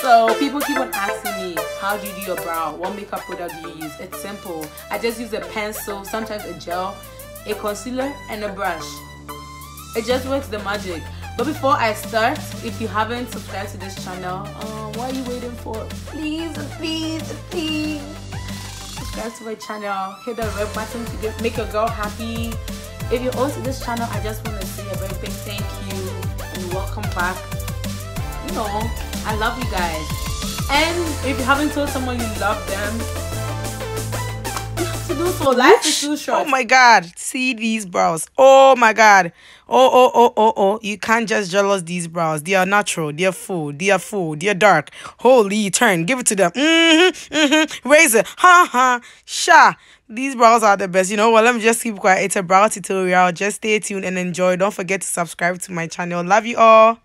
So people keep on asking me, how do you do your brow? What makeup product do you use? It's simple. I just use a pencil, sometimes a gel, a concealer, and a brush. It just works the magic. But before I start, if you haven't subscribed to this channel, what are you waiting for? Please subscribe to my channel. Hit the red button to make your girl happy. If you're also to this channel, I just want to say a very big thank you and welcome back. You know, I love you guys. And if you haven't told someone you love them, you have to do so. Life is too short. Oh my God, see these brows. Oh my God. Oh. You can't just jealous these brows. They are natural. They are full. They are dark. Holy, turn. Give it to them. Raise it. Ha. Sha. These brows are the best. You know what? Let me just keep quiet. It's a brow tutorial. Just stay tuned and enjoy. Don't forget to subscribe to my channel. Love you all.